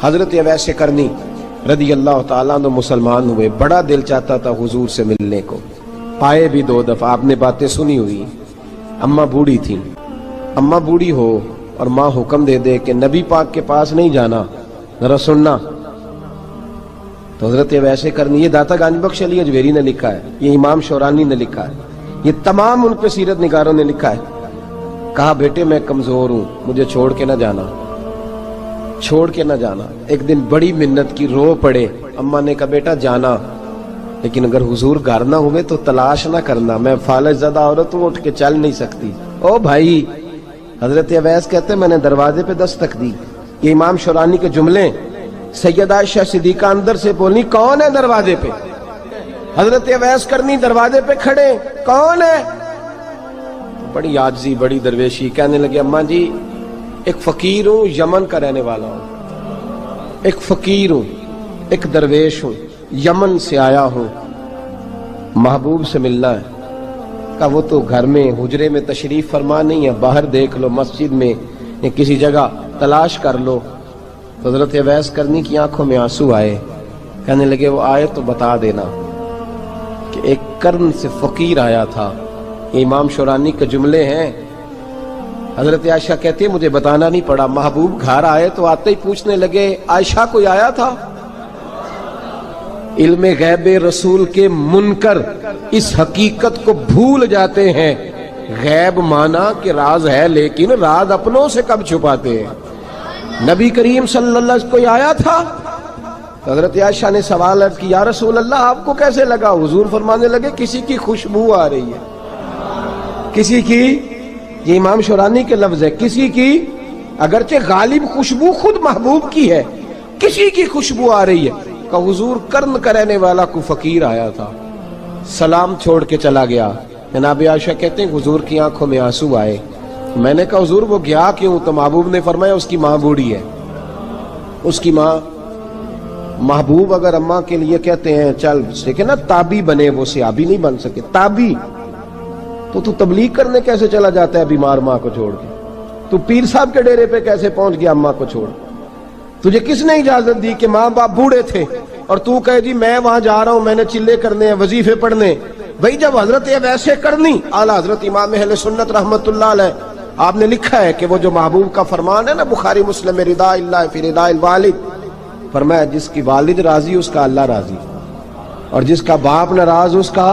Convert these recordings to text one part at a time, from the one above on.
حضرت اویس کرنی رضی اللہ تعالیٰ عنہ مسلمان ہوئے، بڑا دل چاہتا تھا حضور سے ملنے کو، آئے بھی 2 دفعہ، آپ نے باتیں سنی ہوئی۔ اماں بوڑھی تھی، اماں بوڑھی ہو اور ماں حکم دے دے کہ نبی پاک کے پاس نہیں جانا، ذرا سننا، تو حضرت اویس کرنی، یہ داتا گنج بخش علی اجویری نے لکھا ہے، یہ امام شورانی نے لکھا ہے، یہ تمام ان پہ سیرت نگاروں نے لکھا ہے، کہا بیٹے میں کمزور ہوں، مجھے چھوڑ کے نہ جانا، چھوڑ کے نہ جانا۔ ایک دن بڑی منت کی، رو پڑے، اماں نے کہا بیٹا جانا، لیکن اگر حضور گھر نہ ہوئے تو تلاش نہ کرنا، میں فالج زدہ عورت ہوں، اٹھ کے چل نہیں سکتی۔ او بھائی، حضرت اویس کہتے ہیں میں نے دروازے پہ دستک دی، یہ امام شورانی کے جملے، سیدہ عائشہ صدیقہ اندر سے بولنی کون ہے دروازے پہ؟ حضرت اویس کرنی دروازے پہ کھڑے، کون ہے؟ بڑی عاجزی، بڑی درویشی، کہنے لگے اماں جی ایک فقیر ہوں، یمن کا رہنے والا ہوں، ایک فقیر ہوں، ایک درویش ہوں، یمن سے آیا ہوں، محبوب سے ملنا ہے۔ کہا وہ تو گھر میں حجرے میں تشریف فرما نہیں ہے، باہر دیکھ لو، مسجد میں یا کسی جگہ تلاش کر لو۔ تو حضرت اویس کرنی کی آنکھوں میں آنسو آئے، کہنے لگے وہ آئے تو بتا دینا کہ ایک قرن سے فقیر آیا تھا۔ یہ امام شورانی کے جملے ہیں۔ حضرت عائشہ کہتی ہے مجھے بتانا نہیں پڑا، محبوب گھر آئے تو آتے ہی پوچھنے لگے عائشہ کوئی آیا تھا؟ علم غیب رسول کے منکر اس حقیقت کو بھول جاتے ہیں، غیب مانا کہ راز ہے لیکن راز اپنوں سے کب چھپاتے ہیں۔ نبی کریم صلی اللہ علیہ وسلم کوئی آیا تھا؟ حضرت عائشہ نے سوال عرض کی یا رسول اللہ آپ کو کیسے لگا؟ حضور فرمانے لگے کسی کی خوشبو آ رہی ہے، کسی کی، یہ امام شورانی کے لفظ ہے، کسی کی، اگرچہ غالب خوشبو خود محبوب کی ہے، کسی کی خوشبو آ رہی ہے۔ کہ حضور قرن کا رہنے والا کو فقیر آیا تھا، سلام چھوڑ کے چلا گیا۔ جناب عائشہ کہتے ہیں حضور کی آنکھوں میں آنسو آئے۔ میں نے کہا حضور وہ گیا کیوں؟ تو محبوب نے فرمایا اس کی ماں بوڑھی ہے، اس کی ماں۔ محبوب اگر اماں کے لیے کہتے ہیں چل دیکھیں نا تابی بنے، وہ صحابی نہیں بن سکے، تابی، تو تبلیغ کرنے کیسے چلا جاتا ہے بیمار ماں کو چھوڑ کے؟ تو پیر صاحب کے ڈیرے پہ کیسے پہنچ گیا اماں کو چھوڑ؟ تجھے کس نے اجازت دی کہ ماں باپ بوڑھے تھے اور تو کہے جی میں وہاں جا رہا ہوں، میں نے چلے کرنے ہیں، وظیفے پڑھنے؟ بھئی جب حضرت اویس کرنی اعلیٰ حضرت امام اہل سنت رحمت اللہ علیہ، آپ نے لکھا ہے کہ وہ جو محبوب کا فرمان ہے نا بخاری مسلم میں، رضا اللہ فی رضا الوالد، فرمایا جس کی والد راضی اس کا اللہ راضی، اور جس کا باپ ناراض اس کا،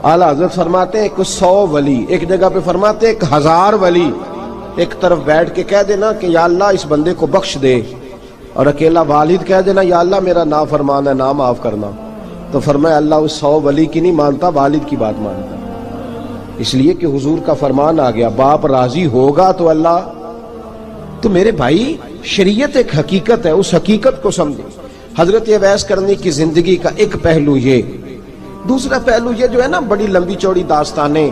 اعلیٰ حضرت فرماتے ہیں 100 ولی، ایک جگہ پہ فرماتے ہیں 1000 ولی ایک طرف بیٹھ کے کہہ دینا کہ یا اللہ اس بندے کو بخش دے، اور اکیلا والد کہہ دینا یا اللہ میرا نافرمان ہے، نا معاف کرنا، تو فرمایا اللہ اس 100 ولی کی نہیں مانتا، والد کی بات مانتا، اس لیے کہ حضور کا فرمان آ گیا باپ راضی ہوگا تو اللہ۔ تو میرے بھائی شریعت ایک حقیقت ہے، اس حقیقت کو سمجھیں۔ حضرت اویس کرنی کی زندگی کا ایک پہلو یہ، دوسرا پہلو یہ جو ہے نا بڑی لمبی چوڑی داستانیں،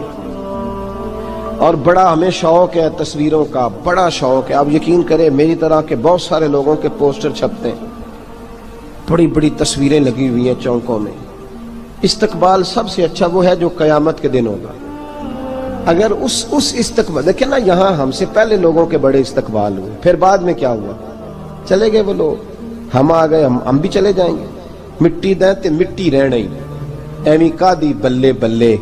اور بڑا ہمیں شوق ہے تصویروں کا، بڑا شوق ہے، آپ یقین کریں میری طرح کے بہت سارے لوگوں کے پوسٹر چھپتے ہیں، بڑی بڑی تصویریں لگی ہوئی ہیں چوکوں میں۔ استقبال سب سے اچھا وہ ہے جو قیامت کے دن ہوگا۔ اگر اس استقبال دیکھیں نا، یہاں ہم سے پہلے لوگوں کے بڑے استقبال ہوئے، پھر بعد میں کیا ہوا؟ چلے گئے وہ لوگ، ہم آ گئے، ہم بھی چلے جائیں گے۔ مٹی دیں تے مٹی رہنا ہی، ایویں کا دی بلے بلے،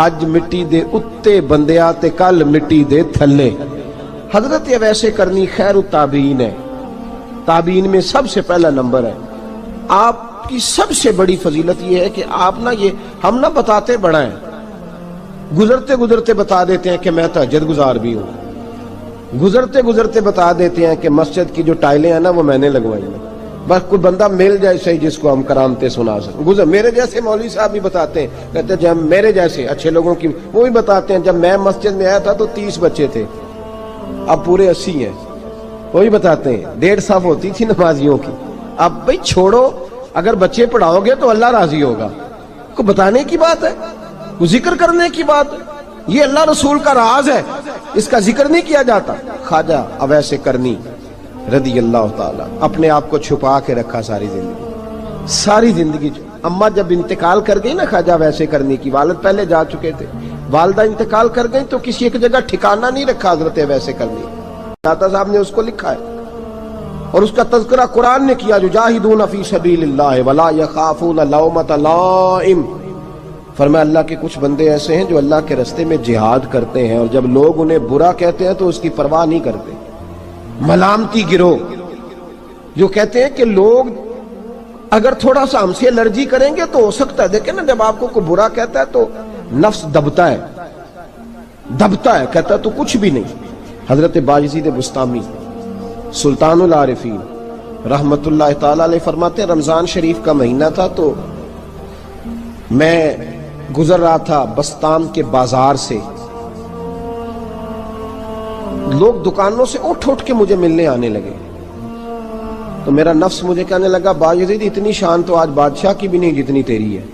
اج مٹی دے اتے بندیا تے کل مٹی دے تھلے۔ حضرت اویس کرنی خیر التابعین ہے، تابعین میں سب سے پہلا نمبر ہے۔ آپ کی سب سے بڑی فضیلت یہ ہے کہ آپ نا، یہ ہم نہ بتاتے بڑا ہیں، گزرتے گزرتے بتا دیتے ہیں کہ میں تہجد گزار بھی ہوں، گزرتے گزرتے بتا دیتے ہیں کہ مسجد کی جو ٹائلیں ہیں نا وہ میں نے لگوائی ہیں، بس کوئی بندہ مل جائے صحیح جس کو ہم کرامتیں سنا سکیں۔ میرے جیسے مولوی صاحب بھی بتاتے ہیں، کہتے ہیں جب میرے جیسے اچھے لوگوں کی، وہ بھی بتاتے ہیں جب میں مسجد میں آیا تھا تو 30 بچے تھے، اب پورے 80 ہیں، وہی بتاتے ہیں 1.5 صف ہوتی تھی نمازیوں کی، اب بھئی چھوڑو، اگر بچے پڑھاؤ گے تو اللہ راضی ہوگا، کو بتانے کی بات ہے، کو ذکر کرنے کی بات ہے، یہ اللہ رسول کا راز ہے، اس کا ذکر نہیں کیا جاتا۔ خواجہ اویس کرنی رضی اللہ تعالیٰ اپنے آپ کو چھپا کے رکھا ساری زندگی۔ اماں جب انتقال کر گئی نا خواجہ اویس کرنی کی، والد پہلے جا چکے تھے، والدہ انتقال کر گئی تو کسی ایک جگہ ٹھکانہ نہیں رکھا حضرت اویس کرنی۔ داتا صاحب نے اس کو لکھا ہے اور اس کا تذکرہ قرآن نے کیا، یجاہدون فی سبیل اللہ ولا یخافون لومۃ لائم۔ فرمایا اللہ کے کچھ بندے ایسے ہیں جو اللہ کے راستے میں جہاد کرتے ہیں اور جب لوگ انہیں برا کہتے ہیں تو اس کی پرواہ نہیں کرتے۔ ملامتی گروہ جو کہتے ہیں کہ لوگ اگر تھوڑا سا ہم سے الرجی کریں گے تو ہو سکتا ہے، دیکھیں نا جب آپ کو کوئی برا کہتا ہے تو نفس دبتا ہے، کہتا ہے تو کچھ بھی نہیں۔ حضرت باجزید بسطامی سلطان العارفین رحمت اللہ تعالی علیہ فرماتے ہیں رمضان شریف کا مہینہ تھا تو میں گزر رہا تھا بستام کے بازار سے، لوگ دکانوں سے اٹھ کے مجھے ملنے آنے لگے تو میرا نفس مجھے کہنے لگا باجزید اتنی شان تو آج بادشاہ کی بھی نہیں جتنی تیری ہے،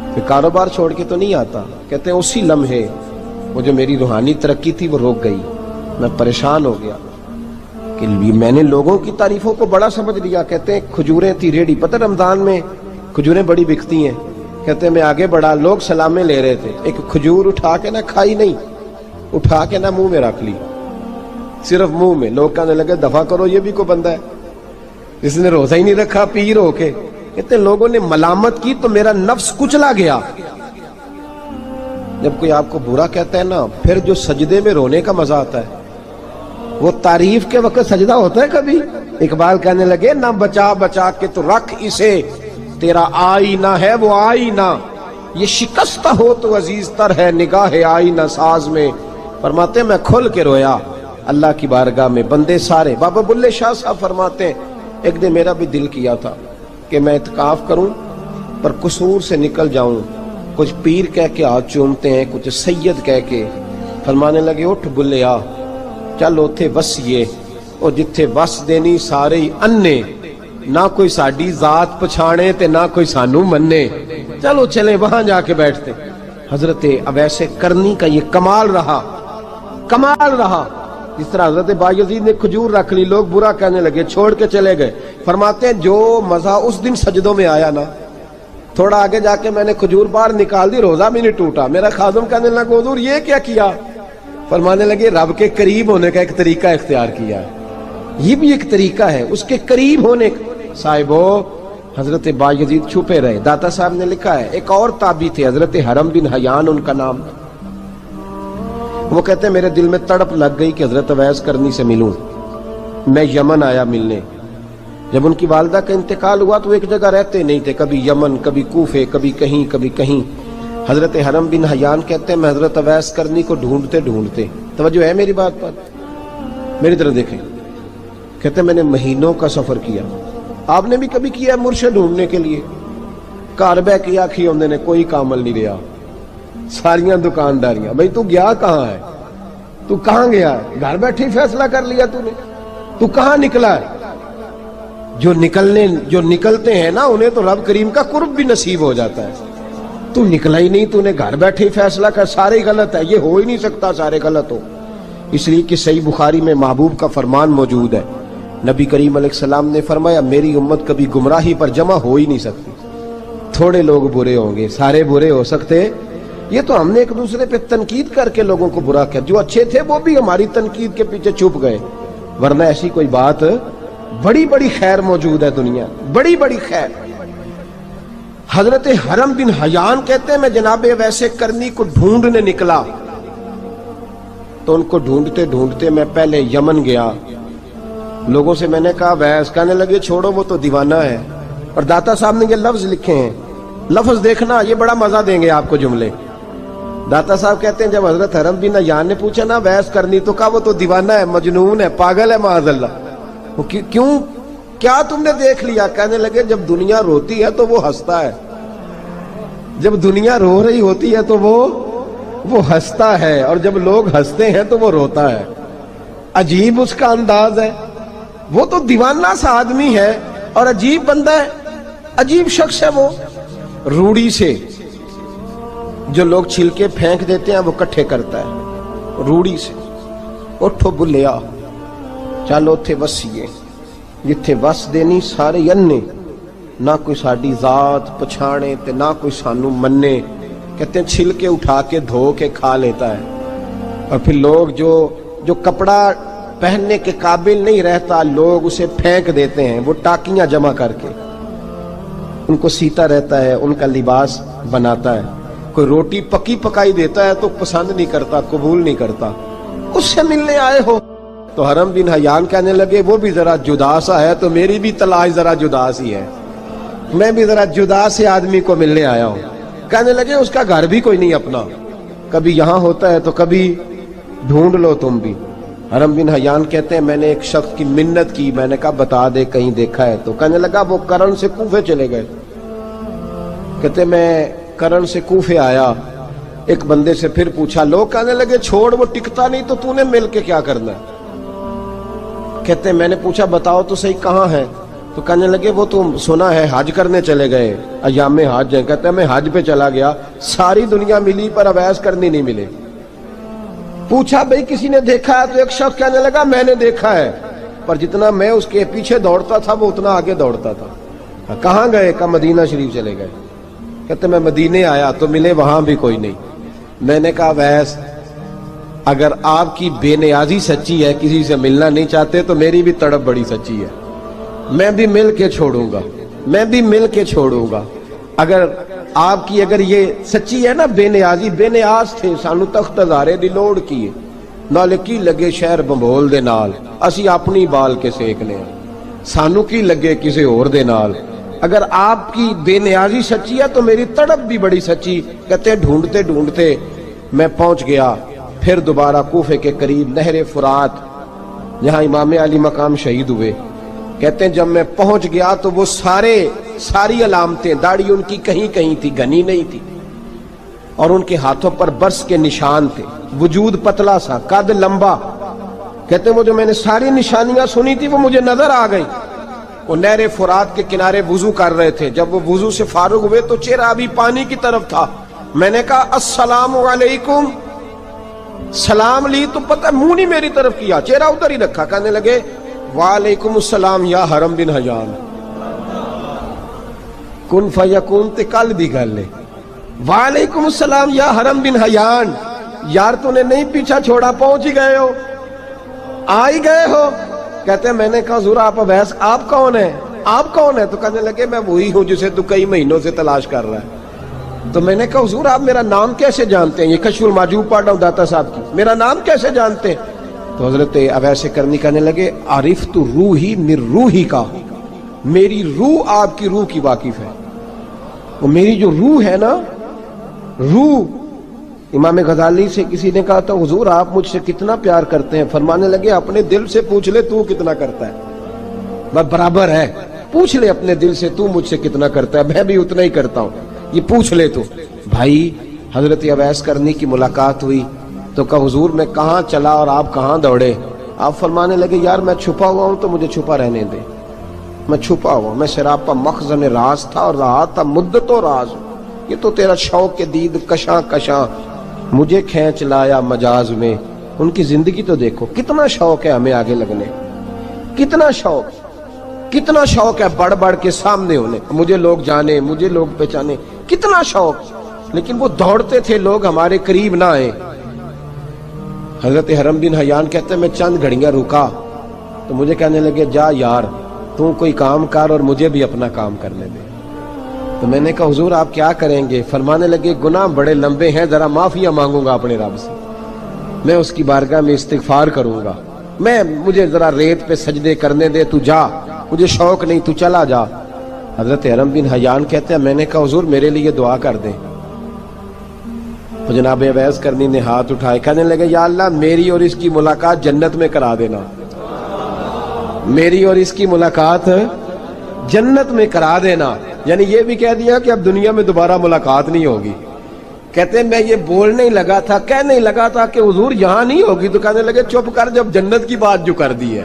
میں کاروبار چھوڑ کے تو نہیں آتا۔ کہتے ہیں اسی لمحے وہ جو میری روحانی ترقی تھی وہ رک گئی، میں پریشان ہو گیا کہ میں نے لوگوں کی تعریفوں کو بڑا سمجھ لیا۔ کہتے ہیں کھجوریں تھی ریڈی، پتہ رمضان میں کھجوریں بڑی بکتی ہیں، کہتے ہیں میں آگے بڑھا، لوگ سلامیں لے رہے تھے، ایک کھجور اٹھا کے نہ کھائی نہیں، اٹھا کے نہ منہ میں رکھ لی، صرف منہ میں۔ لوگ کہنے لگے دفع کرو یہ بھی کوئی بندہ ہے جس نے روزہ ہی نہیں رکھا پیر ہو کے۔ کہتے ہیں لوگوں نے ملامت کی تو میرا نفس کچلا گیا۔ جب کوئی آپ کو برا کہتا ہے نا، پھر جو سجدے میں رونے کا مزہ آتا ہے وہ تعریف کے وقت سجدہ ہوتا ہے کبھی؟ اقبال کہنے لگے نہ بچا بچا کے تو رکھ اسے، تیرا آئینہ ہے وہ آئینہ، یہ شکستہ ہو تو عزیز تر ہے نگاہ آئینہ ساز میں۔ فرماتے ہیں میں کھل کے رویا اللہ کی بارگاہ میں، بندے سارے۔ بابا بلے شاہ صاحب فرماتے ہیں ایک دن میرا بھی دل کیا تھا کہ میں اعتکاف کروں پر قصور سے نکل جاؤں، کچھ پیر کہہ کے ہاتھ چومتے ہیں، کچھ سید کہہ کے۔ فرمانے لگے اٹھ بلیا چل اوتھے وسیے، اور جتھے وس دینی سارے ہی انے، نہ کوئی ساڈی ذات پچھانے تے نہ کوئی سانو منے، چلو چلے وہاں جا کے بیٹھتے۔ حضرت اویس کرنی کا یہ کمال رہا، جس طرح حضرت بایزید نے کھجور رکھ لی، لوگ برا کہنے لگے، چھوڑ کے چلے گئے۔ فرماتے ہیں جو مزہ اس دن سجدوں میں آیا نا، تھوڑا آگے جا کے میں نے کھجور باہر نکال دی، روزہ بھی نہیں ٹوٹا۔ میرا خادم کہنے لگا حضور یہ کیا کیا؟ فرمانے لگے رب کے قریب ہونے کا ایک طریقہ اختیار کیا ہے، یہ بھی ایک طریقہ ہے اس کے قریب ہونے کا۔ صاحبو حضرت بایزید چھپے رہے۔ داتا صاحب نے لکھا ہے ایک اور تابعی تھے حضرت حرم بن حیان ان کا نام، وہ کہتے ہیں میرے دل میں تڑپ لگ گئی کہ حضرت اویس کرنی سے ملوں۔ میں یمن آیا ملنے، جب ان کی والدہ کا انتقال ہوا تو ایک جگہ رہتے نہیں تھے، کبھی یمن، کبھی کوفے، کبھی کہیں۔ حضرت حرم بن حیان کہتے ہیں میں حضرت اویس کرنی کو ڈھونڈتے، توجہ ہے میری بات پر، میری طرف دیکھیں، کہتے ہیں میں نے مہینوں کا سفر کیا۔ آپ نے بھی کبھی کیا مرشد ڈھونڈنے کے لیے؟ گھر بہ کے آکھی ہوندے نے کوئی کامل نہیں رہا، ساریاں دکانداریاں، بھئی تو گیا کہاں ہے؟ تو کہاں گیا ہے؟ گھر بیٹھے فیصلہ کر لیا تو نے، تو کہاں نکلا ہے؟ جو نکلتے ہیں نا انہیں تو رب کریم کا قرب بھی نصیب ہو جاتا ہے۔ تو نکلا ہی نہیں، تو نے گھر بیٹھے فیصلہ کر، سارے غلط ہے، یہ ہو ہی نہیں سکتا سارے غلط ہو۔ اس لیے کہ صحیح بخاری میں محبوب کا فرمان موجود ہے، نبی کریم علیہ السلام نے فرمایا میری امت کبھی گمراہی پر جمع ہو ہی نہیں سکتی، تھوڑے لوگ برے ہوں گے، سارے برے ہو سکتے؟ یہ تو ہم نے ایک دوسرے پہ تنقید کر کے لوگوں کو برا کیا، جو اچھے تھے وہ بھی ہماری تنقید کے پیچھے چھپ گئے، ورنہ ایسی کوئی بات، بڑی خیر موجود ہے دنیا، بڑی خیر۔ حضرت حرم بن حیان کہتے ہیں میں جناب اویس کرنی کو ڈھونڈنے نکلا، تو ان کو ڈھونڈتے میں پہلے یمن گیا، لوگوں سے میں نے کہا ویس، کہنے لگے چھوڑو وہ تو دیوانہ ہے۔ اور داتا صاحب نے یہ لفظ لکھے ہیں، لفظ دیکھنا یہ بڑا مزہ دیں گے آپ کو جملے۔ داتا صاحب کہتے ہیں جب حضرت حرم بن حیان نے پوچھا نا ویس کرنی، تو کہا وہ تو دیوانہ ہے، مجنون ہے، پاگل ہے معاذ اللہ۔ کیوں؟ کیا تم نے دیکھ لیا؟ کہنے لگے جب دنیا روتی ہے تو وہ ہنستا ہے، جب دنیا رو رہی ہوتی ہے تو وہ ہنستا ہے، اور جب لوگ ہنستے ہیں تو وہ روتا ہے۔ عجیب اس کا انداز ہے، وہ تو دیوانہ سا آدمی ہے اور عجیب بندہ ہے، عجیب شخص ہے وہ۔ روڑی سے جو لوگ چھلکے پھینک دیتے ہیں وہ کٹھے کرتا ہے، روڑی سے۔ اٹھو بلیا چلو تھے وسیے، جتھے وس دینی سارے انے، نہ کوئی ساڈی ذات پچھانے تے نہ کوئی سانو منے۔ کہتے ہیں چھلکے اٹھا کے دھو کے کھا لیتا ہے، اور پھر لوگ جو کپڑا پہننے کے قابل نہیں رہتا لوگ اسے پھینک دیتے ہیں، وہ ٹاکیاں جمع کر کے ان کو سیتا رہتا ہے، ان کا لباس بناتا ہے۔ کوئی روٹی پکی پکائی دیتا ہے تو پسند نہیں کرتا، قبول نہیں کرتا، اس سے ملنے آئے ہو۔ تو حرم بن حیان کہنے لگے وہ بھی ذرا جدا سا ہے تو میری بھی تلاش ذرا جدا سی ہے، میں بھی ذرا جدا سے آدمی کو ملنے آیا ہوں۔ کہنے لگے اس کا گھر بھی کوئی نہیں اپنا، کبھی یہاں ہوتا ہے تو کبھی ڈھونڈ لو تم بھی۔ حرم بن حیان کہتے ہیں میں نے ایک شخص کی منت کی، میں نے کہا بتا دے کہیں دیکھا ہے تو۔ کہنے لگا وہ کرن سے کوفے چلے گئے۔ کہتے میں کرن سے کوفے آیا، ایک بندے سے پھر پوچھا، لوگ کہنے لگے چھوڑ وہ ٹکتا نہیں تو تو نے مل کے کیا کرنا ہے۔ کہتے میں نے پوچھا بتاؤ تو صحیح کہاں ہے، تو کہنے لگے وہ تم سنا ہے حج کرنے چلے گئے، ایام حج ہیں۔ کہتے ہیں میں حج پہ چلا گیا، ساری دنیا ملی پر اویس کرنی نہیں ملے۔ پوچھا بھئی کسی نے دیکھا ہے تو ایک شخص کہنے لگا میں نے دیکھا ہے، پر جتنا میں اس کے پیچھے دوڑتا تھا وہ اتنا آگے دوڑتا تھا۔ کہاں گئے؟ کہا مدینہ شریف چلے گئے۔ کہتے میں مدینے آیا تو ملے وہاں بھی کوئی نہیں۔ میں نے کہا ویس اگر آپ کی بے نیازی سچی ہے، کسی سے ملنا نہیں چاہتے، تو میری بھی تڑپ بڑی سچی ہے، میں بھی مل کے چھوڑوں گا، میں بھی مل کے چھوڑوں گا۔ اگر آپ کی اگر یہ سچی ہے نا بے نیازی، بے نیاز تھے، سانو تخت ہزارے دی لوڑ کی نال کی لگے شہر بمبول دے نال، اسی اپنی بال کے سیکنے ہیں، سانو کی لگے کسی اور دے نال۔ اگر آپ کی بے نیازی سچی ہے تو میری تڑپ بھی بڑی سچی۔ کہتے ڈھونڈتے ڈھونڈتے میں پہنچ گیا پھر دوبارہ کوفے کے قریب نہر فرات، جہاں امام علی مقام شہید ہوئے۔ کہتے ہیں جب میں پہنچ گیا تو وہ ساری علامتیں، داڑھی ان کی کہیں کہیں تھی، گھنی نہیں تھی، اور ان کے ہاتھوں پر برس کے نشان تھے، وجود پتلا سا، قد لمبا۔ کہتے ہیں وہ جو میں نے ساری نشانیاں سنی تھی وہ مجھے نظر آ گئی۔ وہ نہر فرات کے کنارے وضو کر رہے تھے، جب وہ وضو سے فارغ ہوئے تو چہرہ ابھی پانی کی طرف تھا۔ میں نے کہا السلام علیکم، سلام لی تو پتہ منہ نہیں میری طرف کیا، چہرہ ادھر ہی رکھا۔ کہنے لگے وعلیکم السلام یا حرم بن حیان، کن فیکون تے کل دی گل ہے۔ وعلیکم السلام یا حرم بن حیان، یار تو نے نہیں پیچھا چھوڑا، پہنچ ہی گئے ہو، آ ہی گئے ہو۔ کہتے ہیں میں نے کہا حضور آپ اویس آپ کون ہیں، آپ کون ہیں؟ تو کہنے لگے میں وہی ہوں جسے تو کئی مہینوں سے تلاش کر رہا ہے۔ تو میں نے کہا حضور آپ میرا نام کیسے جانتے ہیں؟ یہ کشف المحجوب پڑھ رہا ہوں داتا صاحب کی، میرا نام کیسے جانتے ہیں؟ تو حضرت اویس کرنی کہنے لگے عرفت روحی من روحی کا، میری روح آپ کی روح کی واقف ہے۔ وہ میری جو روح ہے نا، روح، امام غزالی سے کسی نے کہا تھا حضور آپ مجھ سے کتنا پیار کرتے ہیں؟ فرمانے لگے اپنے دل سے پوچھ لے تو کتنا کرتا ہے، بس برابر ہے، پوچھ لے اپنے دل سے تو مجھ سے کتنا کرتا ہے، میں بھی اتنا ہی کرتا ہوں، یہ پوچھ لے تو۔ بھائی حضرت اویس کرنی کی ملاقات ہوئی تو کہا حضور میں کہاں چلا اور آپ کہاں دوڑے؟ آپ فرمانے لگے یار میں چھپا ہوا ہوں تو مجھے چھپا رہنے دے، میں چھپا ہوا، میں سراپا مخزن راز تھا اور رہا تھا مدت و راز۔ یہ تو تیرا شوق کے دید کشاں کشاں مجھے کھینچ لایا مجاز میں۔ ان کی زندگی تو دیکھو، کتنا شوق ہے ہمیں آگے لگنے، کتنا شوق ہے بڑھ بڑھ کے سامنے ہونے، مجھے لوگ جانے، مجھے لوگ پہچانے، کتنا شوق، لیکن وہ دوڑتے تھے لوگ ہمارے قریب نہ آئے۔ حضرت حرم بن حیان کہتے ہیں میں چند گھڑیاں رکا تو مجھے کہنے لگے جا یار تو کوئی کام کر اور مجھے بھی اپنا کام کرنے دے۔ تو میں نے کہا حضور آپ کیا کریں گے؟ فرمانے لگے گناہ بڑے لمبے ہیں، ذرا معافیاں مانگوں گا اپنے رب سے، میں اس کی بارگاہ میں استغفار کروں گا، مجھے ذرا ریت پہ سجدے کرنے دے، تو جا، مجھے شوق نہیں، تو چلا جا۔ حضرت حرم بن حیان کہتے ہیں میں نے کہا حضور میرے لیے دعا کر دیں۔ تو جناب اویس کرنی نے ہاتھ اٹھائے، کہنے لگے یا اللہ میری اور اس کی ملاقات جنت میں کرا دینا، میری اور اس کی ملاقات جنت میں کرا دینا۔ یعنی یہ بھی کہہ دیا کہ اب دنیا میں دوبارہ ملاقات نہیں ہوگی۔ کہتے ہیں میں یہ بولنے ہی لگا تھا، کہنے ہی لگا تھا کہ حضور یہاں نہیں ہوگی، تو کہنے لگے چپ کر، جب جنت کی بات جو کر دی ہے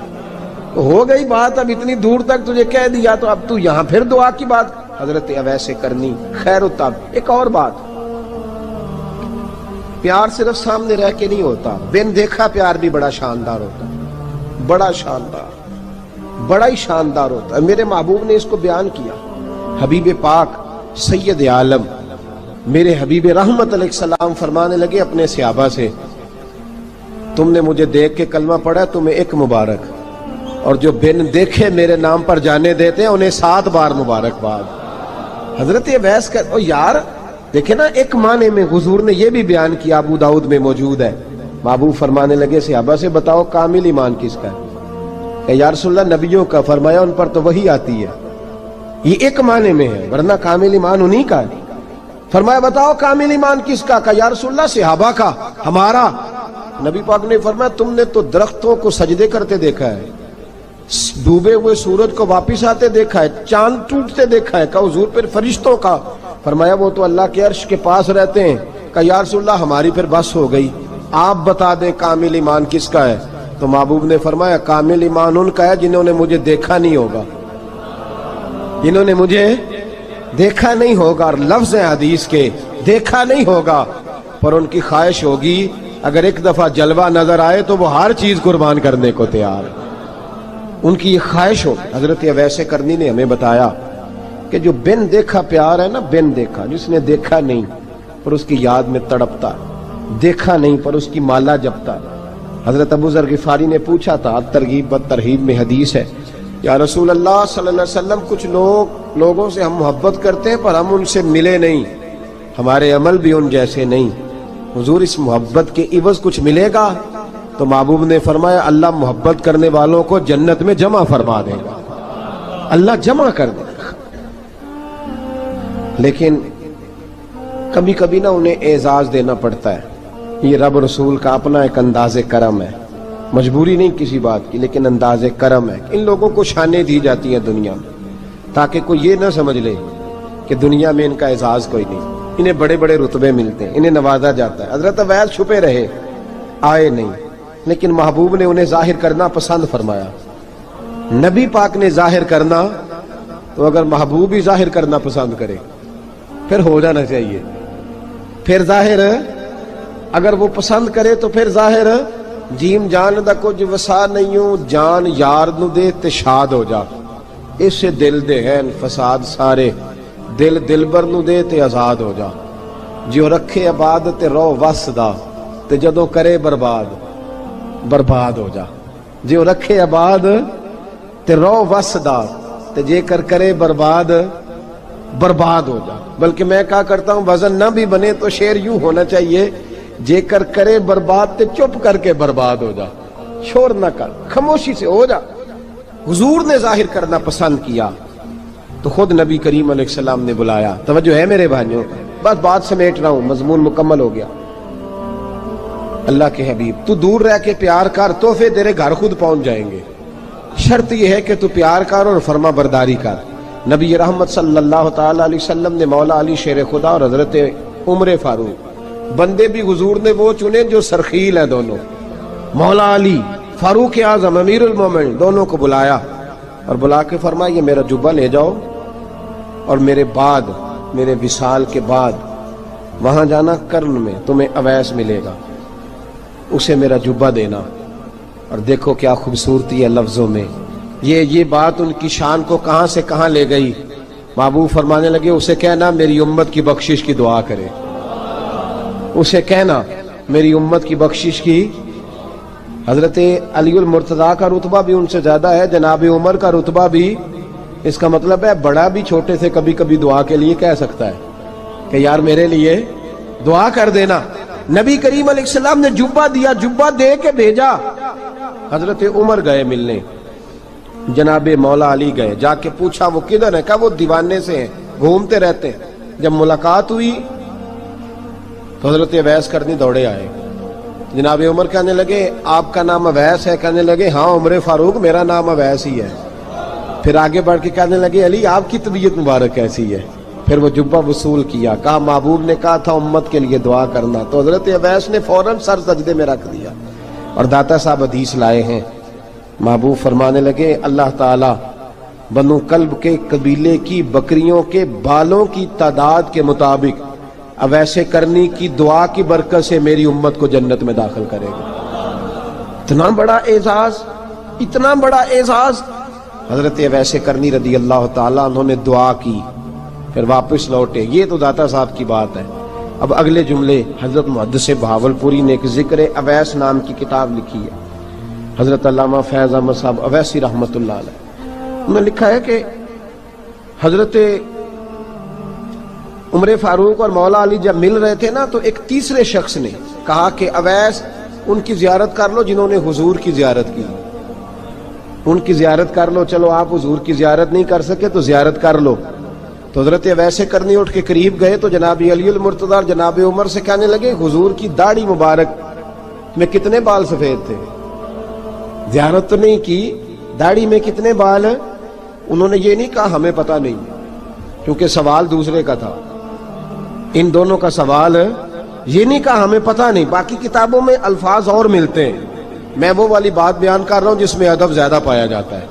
ہو گئی بات، اب اتنی دور تک تجھے کہہ دیا تو اب تو یہاں پھر دعا کی بات۔ حضرت اویس کرنی خیر التاب۔ ایک اور بات، پیار صرف سامنے رہ کے نہیں ہوتا، بن دیکھا پیار بھی بڑا شاندار ہوتا ہے، بڑا شاندار، بڑا ہی شاندار ہوتا ہے۔ میرے محبوب نے اس کو بیان کیا، حبیب پاک سید عالم میرے حبیب رحمت علیہ السلام فرمانے لگے اپنے صحابہ سے تم نے مجھے دیکھ کے کلمہ پڑھا تمہیں ایک مبارک، اور جو بن دیکھے میرے نام پر جانے دیتے ہیں انہیں 7 بار مبارکباد۔ حضرت اویس کا یار دیکھیں نا، ایک معنی میں حضور نے یہ بھی بیان کیا، ابو داؤد میں موجود ہے۔ محبوب فرمانے لگے صحابہ سے بتاؤ کامل ایمان کس کا ہے؟ کہ یا رسول اللہ نبیوں کا۔ فرمایا ان پر تو وہی آتی ہے، یہ ایک معنی میں ہے، ورنہ کامل ایمان انہی کا ہے۔ فرمایا بتاؤ کامل ایمان کس کا؟ کہ یا رسول اللہ صحابہ کا، ہمارا۔ نبی پاک نے فرمایا تم نے تو درختوں کو سجدے کرتے دیکھا ہے، ڈوبے ہوئے سورج کو واپس آتے دیکھا ہے، چاند ٹوٹتے دیکھا ہے۔ کہ حضور پھر فرشتوں کا؟ فرمایا وہ تو اللہ کے عرش کے پاس رہتے ہیں۔ کہ یا رسول اللہ ہماری پھر بس ہو گئی، آپ بتا دیں کامل ایمان کس کا ہے؟ تو محبوب نے فرمایا کامل ایمان ان کا ہے جنہوں نے مجھے دیکھا نہیں ہوگا، جنہوں نے مجھے دیکھا نہیں ہوگا، اور لفظ ہیں حدیث کے دیکھا نہیں ہوگا، پر ان کی خواہش ہوگی اگر ایک دفعہ جلوہ نظر آئے تو وہ ہر چیز قربان کرنے کو تیار ہے۔ ان کی یہ خواہش ہو۔ حضرت اویس کرنی نے ہمیں بتایا کہ جو بن دیکھا پیار ہے نا، بن دیکھا، جس نے دیکھا نہیں پر اس کی یاد میں تڑپتا، دیکھا نہیں پر اس کی مالا جپتا۔ حضرت ابو ذر غفاری نے پوچھا تھا، ترغیب و ترہیب میں حدیث ہے، یا رسول اللہ صلی اللہ علیہ وسلم کچھ لوگوں سے ہم محبت کرتے ہیں پر ہم ان سے ملے نہیں، ہمارے عمل بھی ان جیسے نہیں، حضور اس محبت کے عوض کچھ ملے گا؟ تو محبوب نے فرمایا اللہ محبت کرنے والوں کو جنت میں جمع فرما دے گا، اللہ جمع کر دے گا۔ لیکن کبھی کبھی نہ انہیں اعزاز دینا پڑتا ہے، یہ رب رسول کا اپنا ایک انداز کرم ہے، مجبوری نہیں کسی بات کی، لیکن انداز کرم ہے۔ ان لوگوں کو شانیں دی جاتی ہیں دنیا میں تاکہ کوئی یہ نہ سمجھ لے کہ دنیا میں ان کا اعزاز کوئی نہیں، انہیں بڑے بڑے رتبے ملتے ہیں، انہیں نوازا جاتا ہے۔ حضرت اویس چھپے رہے، آئے نہیں، لیکن محبوب نے انہیں ظاہر کرنا پسند فرمایا۔ نبی پاک نے ظاہر کرنا، تو اگر محبوب ہی ظاہر کرنا پسند کرے پھر ہو جانا چاہیے، پھر ظاہر اگر وہ پسند کرے تو پھر ظاہر جیم جان دا کچھ وسا نہیں ہوں، جان یار نو دے تے شاد ہو جا، اس سے دل دے ہیں فساد سارے، دل دلبر نو دے تے آزاد ہو جا، جو رکھے آباد تے رو وس دا تے جدوں کرے برباد برباد ہو جا، جو رکھے آباد تے رو وس دا تے جے کر کرے برباد برباد ہو جا۔ بلکہ میں کہا کرتا ہوں وزن نہ بھی بنے تو شعر یوں ہونا چاہیے، جے کر کرے برباد تے چپ کر کے برباد ہو جا، شور نہ کر، خاموشی سے ہو جا۔ حضور نے ظاہر کرنا پسند کیا تو خود نبی کریم علیہ السلام نے بلایا۔ توجہ ہے میرے بھائیوں، بس بات سمیٹ رہا ہوں، مضمون مکمل ہو گیا۔ اللہ کے حبیب تو دور رہ کے پیار کر، تحفے تیرے گھر خود پہنچ جائیں گے، شرط یہ ہے کہ تو پیار کر اور فرما برداری کر۔ نبی رحمت صلی اللہ تعالی علیہ وسلم نے مولا علی شیر خدا اور حضرت عمر فاروق، بندے بھی حضور نے وہ چنے جو سرخیل ہیں دونوں، مولا علی فاروق اعظم امیر المومنین، دونوں کو بلایا اور بلا کے فرمایا یہ میرا جبہ لے جاؤ اور میرے بعد، میرے وصال کے بعد وہاں جانا کرن میں تمہیں اویس ملے گا، اسے میرا جبہ دینا۔ اور دیکھو کیا خوبصورتی ہے لفظوں میں، یہ بات ان کی شان کو کہاں سے کہاں لے گئی۔ محبوب فرمانے لگے اسے کہنا میری امت کی بخشش کی دعا کرے، اسے کہنا میری امت کی بخشش کی۔ حضرت علی المرتضیٰ کا رتبہ بھی ان سے زیادہ ہے، جناب عمر کا رتبہ بھی، اس کا مطلب ہے بڑا بھی چھوٹے سے کبھی کبھی دعا کے لیے کہہ سکتا ہے کہ یار میرے لیے دعا کر دینا۔ نبی کریم علیہ السلام نے جبہ دیا، جبہ دے کے بھیجا۔ حضرت عمر گئے ملنے، جناب مولا علی گئے، جا کے پوچھا وہ کدھر ہے؟ کہا وہ دیوانے سے ہیں، گھومتے رہتے ہیں۔ جب ملاقات ہوئی تو حضرت اویس کرنی دوڑے آئے، جناب عمر کہنے لگے آپ کا نام اویس ہے؟ کہنے لگے ہاں عمر فاروق میرا نام اویس ہی ہے۔ پھر آگے بڑھ کے کہنے لگے علی آپ کی طبیعت مبارک کیسی ہے؟ پھر وہ جبہ وصول کیا، کہا محبوب نے کہا تھا امت کے لیے دعا کرنا، تو حضرت اویس نے فوراً سر سجدے میں رکھ دیا۔ اور داتا صاحب حدیث لائے ہیں، محبوب فرمانے لگے اللہ تعالی بنو کلب کے قبیلے کی بکریوں کے بالوں کی تعداد کے مطابق اویس کرنی کی دعا کی برکت سے میری امت کو جنت میں داخل کرے گا۔ اتنا بڑا اعزاز، اتنا بڑا اعزاز۔ حضرت اویس کرنی رضی اللہ تعالیٰ انہوں نے دعا کی، پھر واپس لوٹے۔ یہ تو داتا صاحب کی بات ہے، اب اگلے جملے حضرت محدث بہاولپوری نے ایک ذکر اویس نام کی کتاب لکھی ہے، حضرت علامہ فیض احمد صاحب اویسی رحمۃ اللہ علیہ، انہوں نے لکھا ہے کہ حضرت عمر فاروق اور مولا علی جب مل رہے تھے نا تو ایک تیسرے شخص نے کہا کہ اویس ان کی زیارت کر لو جنہوں نے حضور کی زیارت کی، ان کی زیارت کر لو، چلو آپ حضور کی زیارت نہیں کر سکے تو زیارت کر لو۔ تو حضرت اویس کرنی اٹھ کے قریب گئے تو جناب علی المرتضیٰ اور جناب عمر سے کہنے لگے حضور کی داڑھی مبارک میں کتنے بال سفید تھے؟ زیارت تو نہیں کی، داڑھی میں کتنے بال؟ انہوں نے یہ نہیں کہا ہمیں پتہ نہیں، کیونکہ سوال دوسرے کا تھا، ان دونوں کا سوال یہ نہیں کہا ہمیں پتہ نہیں، باقی کتابوں میں الفاظ اور ملتے ہیں، میں وہ والی بات بیان کر رہا ہوں جس میں ادب زیادہ پایا جاتا ہے۔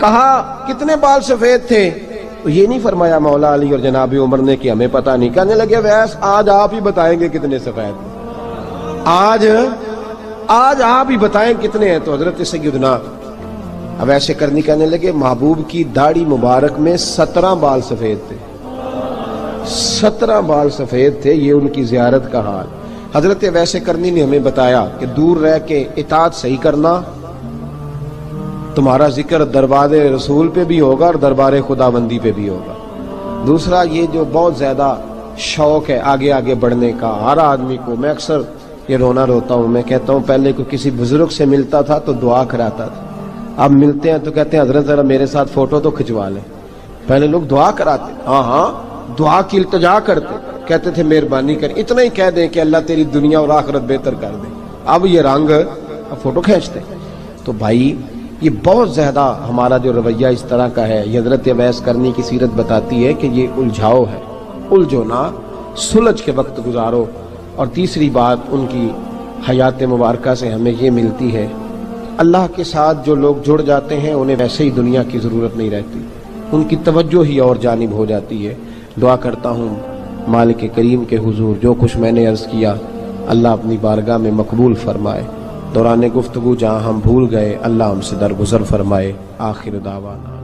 کہا کتنے بال سفید تھے؟ تو یہ نہیں فرمایا مولا علی اور جناب عمر نے کہ ہمیں پتہ نہیں، کہنے لگے ویس آج آپ ہی بتائیں گے کتنے سفید، آج آپ ہی بتائیں کتنے ہیں۔ تو حضرت سیدنا اویس کرنی کہنے لگے محبوب کی داڑھی مبارک میں 17 بال سفید تھے، 17 بال سفید تھے، یہ ان کی زیارت کا حال۔ حضرت اویس کرنی نے ہمیں بتایا کہ دور رہ کے اطاعت صحیح کرنا، تمہارا ذکر دربار رسول پہ بھی ہوگا اور دربار خداوندی پہ بھی ہوگا۔ دوسرا یہ جو بہت زیادہ شوق ہے آگے آگے بڑھنے کا ہر آدمی کو، میں اکثر یہ روتا ہوں، میں کہتا ہوں پہلے کو کسی بزرگ سے ملتا تھا تو دعا کراتا تھا، اب ملتے ہیں تو کہتے ہیں حضرت ذرا میرے ساتھ فوٹو تو کھنچوا لیں۔ پہلے لوگ دعا کراتے، ہاں دعا کی التجا کرتے، کہتے تھے مہربانی کر، اتنا ہی کہہ دیں کہ اللہ تیری دنیا اور آخرت بہتر کر دے، اب یہ رنگ اب فوٹو کھینچتے۔ تو بھائی یہ بہت زیادہ ہمارا جو رویہ اس طرح کا ہے، یہ حضرت اویس کرنی کی سیرت بتاتی ہے کہ یہ الجھاؤ ہے، الجھو نہ، سلجھ کے وقت گزارو۔ اور تیسری بات ان کی حیات مبارکہ سے ہمیں یہ ملتی ہے، اللہ کے ساتھ جو لوگ جڑ جاتے ہیں انہیں ویسے ہی دنیا کی ضرورت نہیں رہتی، ان کی توجہ ہی اور جانب ہو جاتی ہے۔ دعا کرتا ہوں مالک کریم کے حضور جو کچھ میں نے عرض کیا اللہ اپنی بارگاہ میں مقبول فرمائے، دوران گفتگو جہاں ہم بھول گئے اللہ ہم سے درگزر فرمائے۔ آخر دعوانا